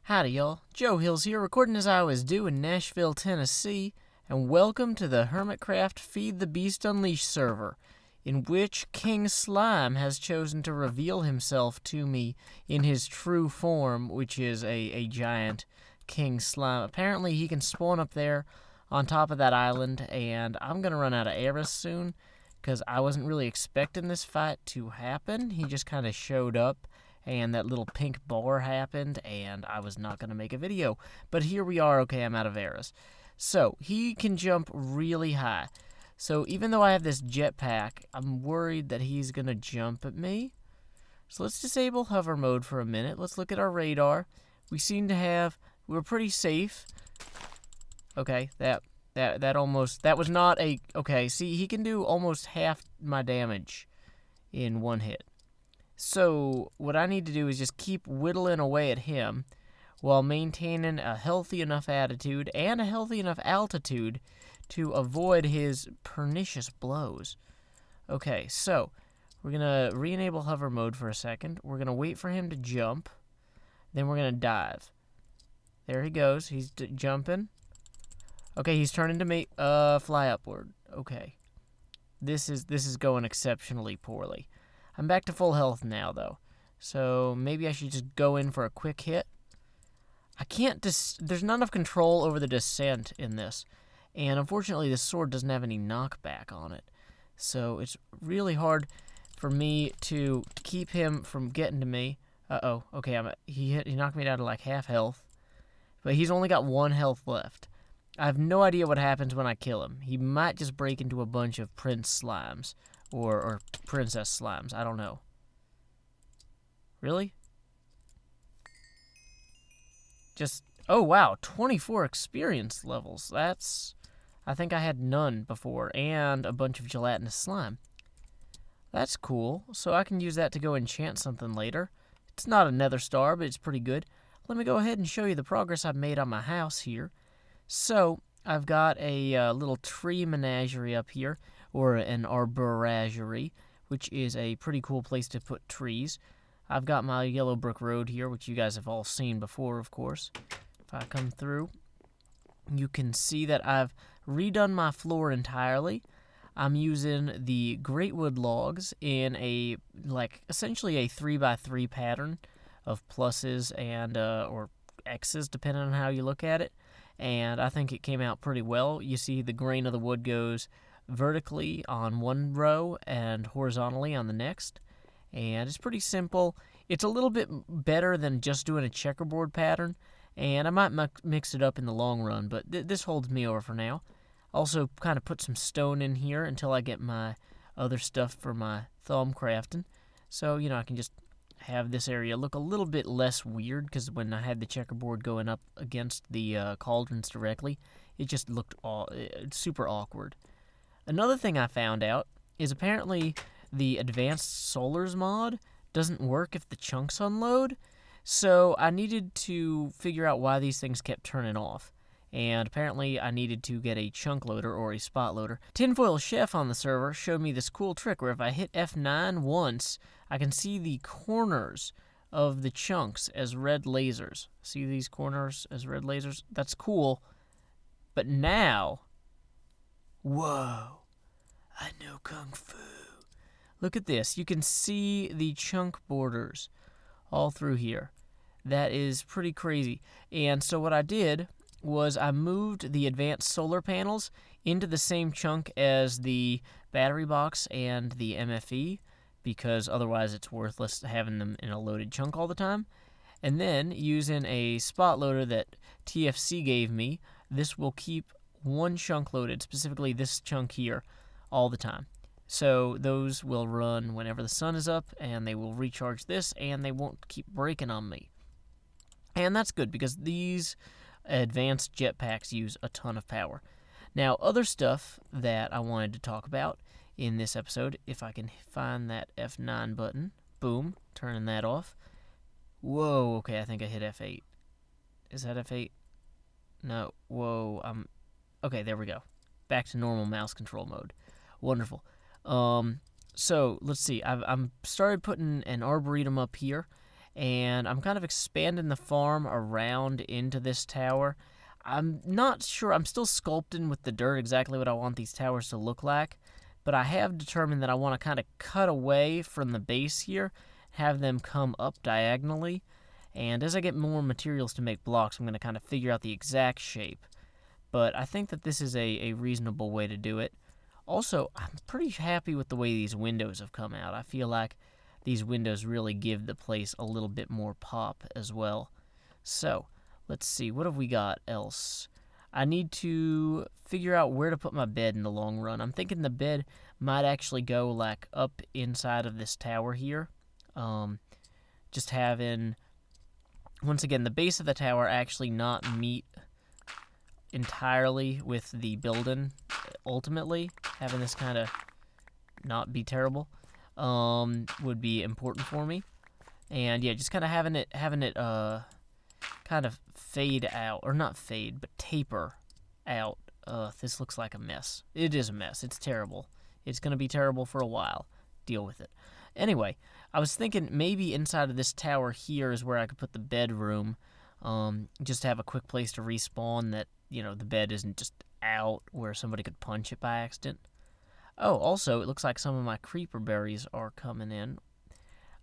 Howdy y'all, Joe Hills here, recording as I always do in Nashville, Tennessee, and welcome to the Hermitcraft Feed the Beast Unleashed server, in which King Slime has chosen to reveal himself to me in his true form, which is a giant King Slime. Apparently he can spawn up there on top of that island, and I'm gonna run out of arrows soon, because I wasn't really expecting this fight to happen. He just kind of showed up, and that little pink bar happened, and I was not going to make a video. But here we are. Okay, I'm out of arrows. So, he can jump really high. So, even though I have this jetpack, I'm worried that he's going to jump at me. So, let's disable hover mode for a minute. Let's look at our radar. We seem to have... We're pretty safe. Okay, that was not a... Okay, see, he can do almost half my damage in one hit. So, what I need to do is just keep whittling away at him while maintaining a healthy enough attitude and a healthy enough altitude to avoid his pernicious blows. Okay, so, we're going to re-enable hover mode for a second. We're going to wait for him to jump. Then we're going to dive. There he goes. He's jumping. Okay, he's turning to me. Fly upward. Okay. This is going exceptionally poorly. I'm back to full health now, though. So maybe I should just go in for a quick hit. I can't there's not enough control over the descent in this. And unfortunately, this sword doesn't have any knockback on it. So it's really hard for me to keep him from getting to me. Uh-oh. Okay, he knocked me down to like half health. But he's only got 1 health left. I have no idea what happens when I kill him. He might just break into a bunch of prince slimes. Or princess slimes. I don't know. Really? Oh wow, 24 experience levels. I think I had none before, and a bunch of gelatinous slime. That's cool. So I can use that to go enchant something later. It's not a nether star, but it's pretty good. Let me go ahead and show you the progress I've made on my house here. So, I've got a little tree menagerie up here, or an arboristery, which is a pretty cool place to put trees. I've got my yellow brick road here, which you guys have all seen before, of course. If I come through, you can see that I've redone my floor entirely. I'm using the greatwood logs in essentially a 3x3 pattern of pluses and, or X's, depending on how you look at it. And I think it came out pretty well. You see the grain of the wood goes vertically on one row and horizontally on the next. And it's pretty simple. It's a little bit better than just doing a checkerboard pattern. And I might mix it up in the long run, but this holds me over for now. Also kind of put some stone in here until I get my other stuff for my thumb crafting. So, you know, I can just have this area look a little bit less weird, because when I had the checkerboard going up against the cauldrons directly, it just looked super awkward. Another thing I found out is apparently the Advanced Solars mod doesn't work if the chunks unload, so I needed to figure out why these things kept turning off. And apparently I needed to get a chunk loader or a spot loader. Tinfoil Chef on the server showed me this cool trick where if I hit F9 once, I can see the corners of the chunks as red lasers. See these corners as red lasers? That's cool. But now, whoa, I know Kung Fu. Look at this. You can see the chunk borders all through here. That is pretty crazy. And so what I did was I moved the advanced solar panels into the same chunk as the battery box and the MFE, because otherwise it's worthless having them in a loaded chunk all the time. And then, using a spot loader that TFC gave me, this will keep one chunk loaded, specifically this chunk here, all the time. So those will run whenever the sun is up, and they will recharge this, and they won't keep breaking on me. And that's good, because these advanced jetpacks use a ton of power. Now, other stuff that I wanted to talk about in this episode, if I can find that F9 button, boom, turning that off. Whoa, okay, I think I hit F8. Is that F8? No, whoa, okay, there we go. Back to normal mouse control mode. Wonderful. So, let's see, I'm started putting an arboretum up here, and I'm kind of expanding the farm around into this tower. I'm not sure, I'm still sculpting with the dirt exactly what I want these towers to look like, but I have determined that I want to kind of cut away from the base here, have them come up diagonally, and as I get more materials to make blocks, I'm going to kind of figure out the exact shape. But I think that this is a reasonable way to do it. Also, I'm pretty happy with the way these windows have come out. I feel like these windows really give the place a little bit more pop as well. So, let's see, what have we got else? I need to figure out where to put my bed in the long run. I'm thinking the bed might actually go like up inside of this tower here. Just having, once again, the base of the tower actually not meet entirely with the building. Ultimately, having this kind of not be terrible would be important for me. And yeah, just kind of having it kind of fade out, or not fade, but taper out. This looks like a mess. It is a mess. It's terrible. It's going to be terrible for a while. Deal with it. Anyway, I was thinking maybe inside of this tower here is where I could put the bedroom, just to have a quick place to respawn that, you know, the bed isn't just out where somebody could punch it by accident. Oh, also, it looks like some of my creeper berries are coming in.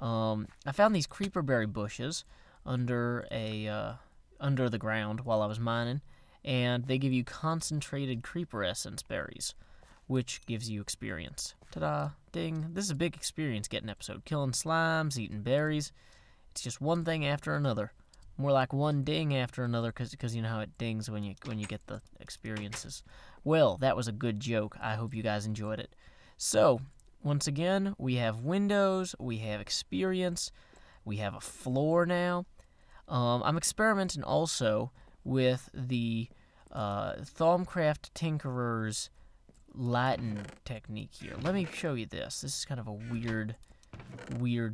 I found these creeper berry bushes under the ground while I was mining, and they give you concentrated creeper essence berries, which gives you experience. Ta-da! Ding! This is a big experience getting episode. Killing slimes, eating berries. It's just one thing after another. More like one ding after another, because you know how it dings when you get the experiences. Well, that was a good joke. I hope you guys enjoyed it. So, once again, we have windows, we have experience, we have a floor now. I'm experimenting also with the Thaumcraft Tinkerer's lighting technique here. Let me show you this. This is kind of a weird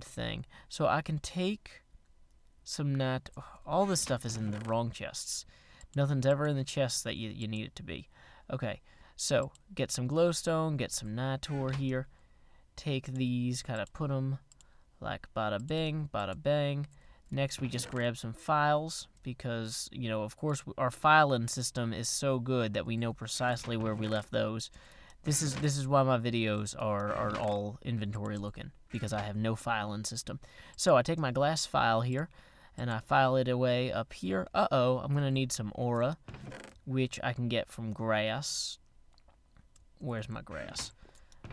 thing. So I can take some night. All this stuff is in the wrong chests. Nothing's ever in the chests that you need it to be. Okay, so get some glowstone, get some nitor here. Take these, kind of put them like bada bing, bada bang. Next, we just grab some files because, you know, of course, our filing system is so good that we know precisely where we left those. This is why my videos are all inventory looking, because I have no filing system. So I take my glass file here, and I file it away up here. Uh-oh, I'm going to need some aura, which I can get from grass. Where's my grass?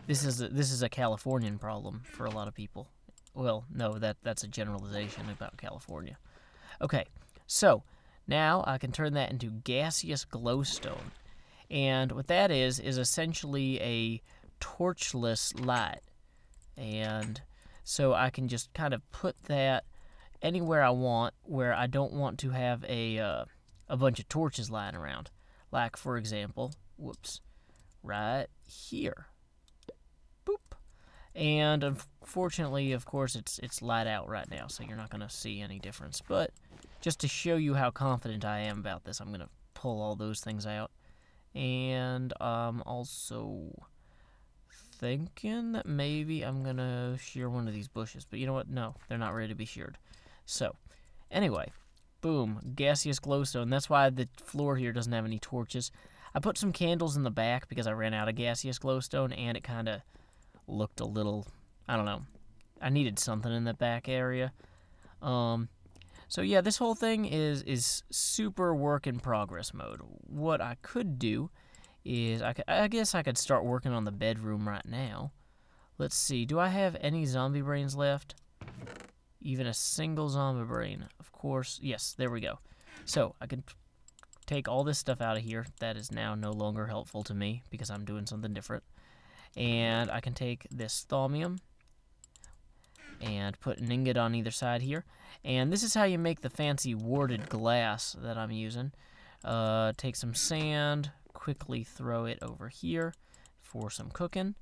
This is a Californian problem for a lot of people. Well, no, that's a generalization about California. Okay, so now I can turn that into Gaseous Glowstone. And what that is essentially a torchless light. And so I can just kind of put that anywhere I want where I don't want to have a bunch of torches lying around. Like, for example, right here. Boop. And unfortunately, of course, it's light out right now, so you're not going to see any difference. But just to show you how confident I am about this, I'm going to pull all those things out. And I'm also thinking that maybe I'm going to shear one of these bushes. But you know what? No, they're not ready to be sheared. So, anyway, boom, Gaseous Glowstone. That's why the floor here doesn't have any torches. I put some candles in the back because I ran out of Gaseous Glowstone, and it kind of looked a little, I don't know. I needed something in the back area. So yeah, this whole thing is super work in progress mode. What I could do is I guess I could start working on the bedroom right now. Let's see, do I have any zombie brains left? Even a single zombie brain. Of course, yes, there we go. So I can take all this stuff out of here. That is now no longer helpful to me because I'm doing something different. And I can take this thaumium and put an ingot on either side here. And this is how you make the fancy warded glass that I'm using. Take some sand, quickly throw it over here for some cooking.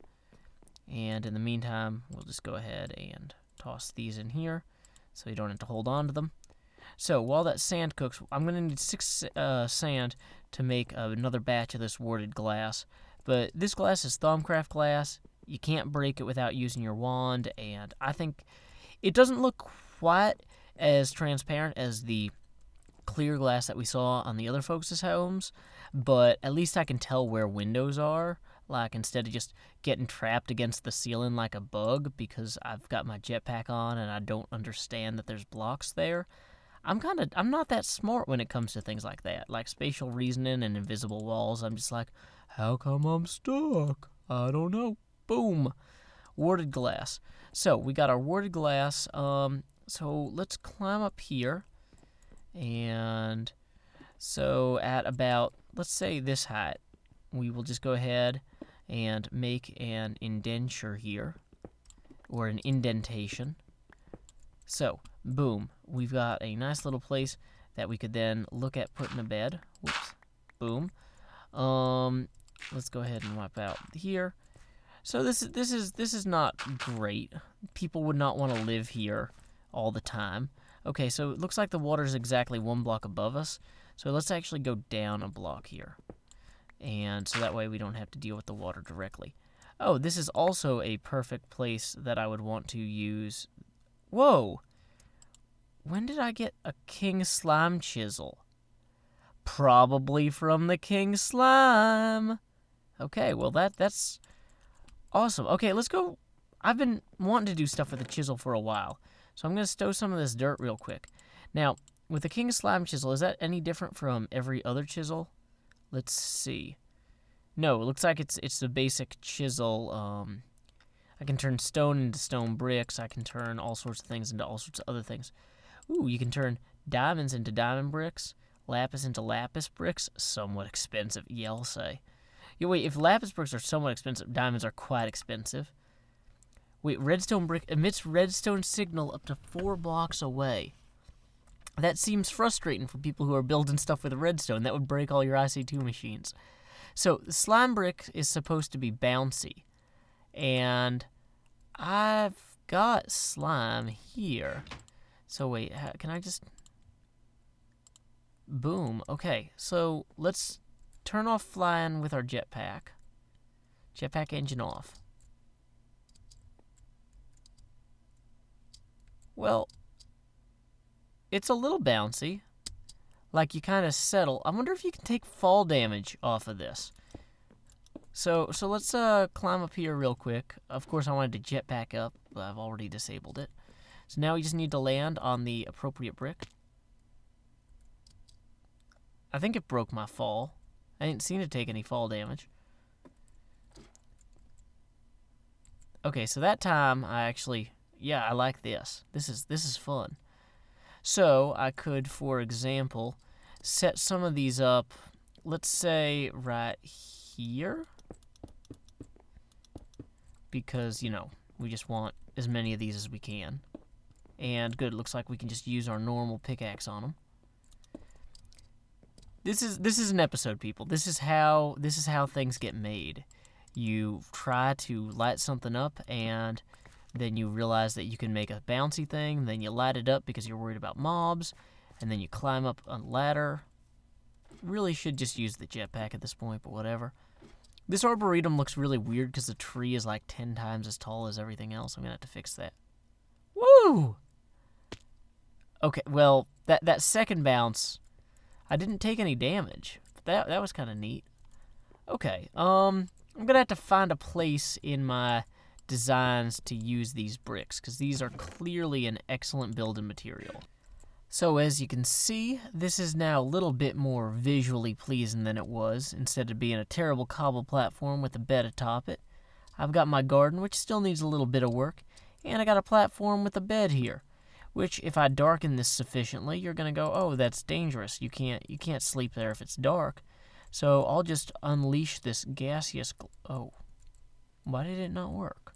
And in the meantime, we'll just go ahead and toss these in here so you don't have to hold on to them. So while that sand cooks, I'm going to need 6 sand to make another batch of this warded glass. But this glass is Thaumcraft glass. You can't break it without using your wand, and I think it doesn't look quite as transparent as the clear glass that we saw on the other folks' homes, but at least I can tell where windows are, like instead of just getting trapped against the ceiling like a bug because I've got my jetpack on and I don't understand that there's blocks there. I'm not that smart when it comes to things like that, like spatial reasoning and invisible walls. I'm just like, how come I'm stuck? I don't know. Boom. Warded glass. So we got our warded glass. So let's climb up here. And so at about, let's say this height, we will just go ahead and make an indenture here, or an indentation. So, boom, we've got a nice little place that we could then look at putting a bed. Whoops. Boom. Let's go ahead and wipe out here. So this is not great. People would not want to live here all the time. Okay, so it looks like the water is exactly 1 block above us. So let's actually go down a block here. And so that way we don't have to deal with the water directly. Oh, this is also a perfect place that I would want to use. Whoa! When did I get a king slime chisel? Probably from the king slime. Okay, well that's awesome. Okay, let's go. I've been wanting to do stuff with the chisel for a while. So I'm going to stow some of this dirt real quick. Now, with the king slime chisel, is that any different from every other chisel? Let's see. No, it looks like it's the basic chisel. I can turn stone into stone bricks. I can turn all sorts of things into all sorts of other things. Ooh, you can turn diamonds into diamond bricks, lapis into lapis bricks. Somewhat expensive, yeah, I'll say. Yeah, wait, if lapis bricks are somewhat expensive, diamonds are quite expensive. Wait, redstone brick emits redstone signal up to 4 blocks away. That seems frustrating for people who are building stuff with redstone. That would break all your IC2 machines. So, the slime brick is supposed to be bouncy. And I've got slime here. So, wait, can I just... Boom. Okay, so let's turn off flying with our jetpack. Jetpack engine off. Well, it's a little bouncy. Like you kind of settle. I wonder if you can take fall damage off of this. So let's climb up here real quick. Of course, I wanted to jetpack up, but I've already disabled it. So now we just need to land on the appropriate brick. I think it broke my fall. I didn't seem to take any fall damage. Okay, so that time I actually... Yeah, I like this. This is fun. So, I could, for example, set some of these up, let's say, right here. Because, you know, we just want as many of these as we can. And good, looks like we can just use our normal pickaxe on them. This is an episode, people. This is how things get made. You try to light something up, and then you realize that you can make a bouncy thing, then you light it up because you're worried about mobs, and then you climb up a ladder. Really should just use the jetpack at this point, but whatever. This arboretum looks really weird because the tree is like 10 times as tall as everything else. I'm going to have to fix that. Woo! Okay, well, that second bounce, I didn't take any damage. That was kind of neat. Okay, I'm going to have to find a place in my designs to use these bricks, because these are clearly an excellent building material. So as you can see, this is now a little bit more visually pleasing than it was. Instead of being a terrible cobble platform with a bed atop it, I've got my garden, which still needs a little bit of work, and I got a platform with a bed here, which if I darken this sufficiently, you're going to go, oh, that's dangerous. You can't sleep there if it's dark. So I'll just unleash this gaseous... Oh, why did it not work?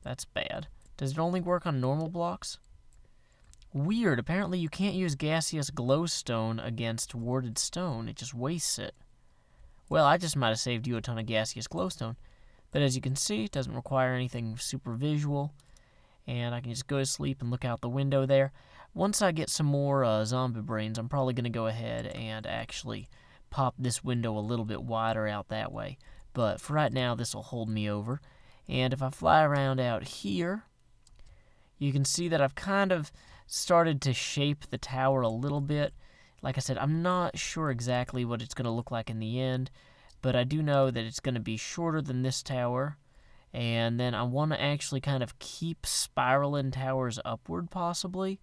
That's bad. Does it only work on normal blocks? Weird. Apparently you can't use Gaseous Glowstone against warded stone. It just wastes it. Well, I just might have saved you a ton of Gaseous Glowstone. But as you can see, it doesn't require anything super visual. And I can just go to sleep and look out the window there. Once I get some more zombie brains, I'm probably going to go ahead and actually pop this window a little bit wider out that way. But for right now, this will hold me over. And if I fly around out here, you can see that I've kind of started to shape the tower a little bit. Like I said, I'm not sure exactly what it's going to look like in the end, but I do know that it's going to be shorter than this tower. And then I want to actually kind of keep spiraling towers upward, possibly.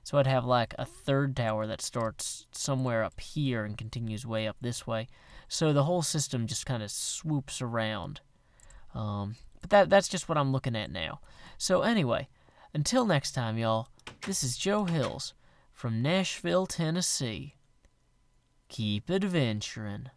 So I'd have like a third tower that starts somewhere up here and continues way up this way. So the whole system just kind of swoops around. But that's just what I'm looking at now. So anyway, until next time, y'all, this is Joe Hills from Nashville, Tennessee. Keep adventuring.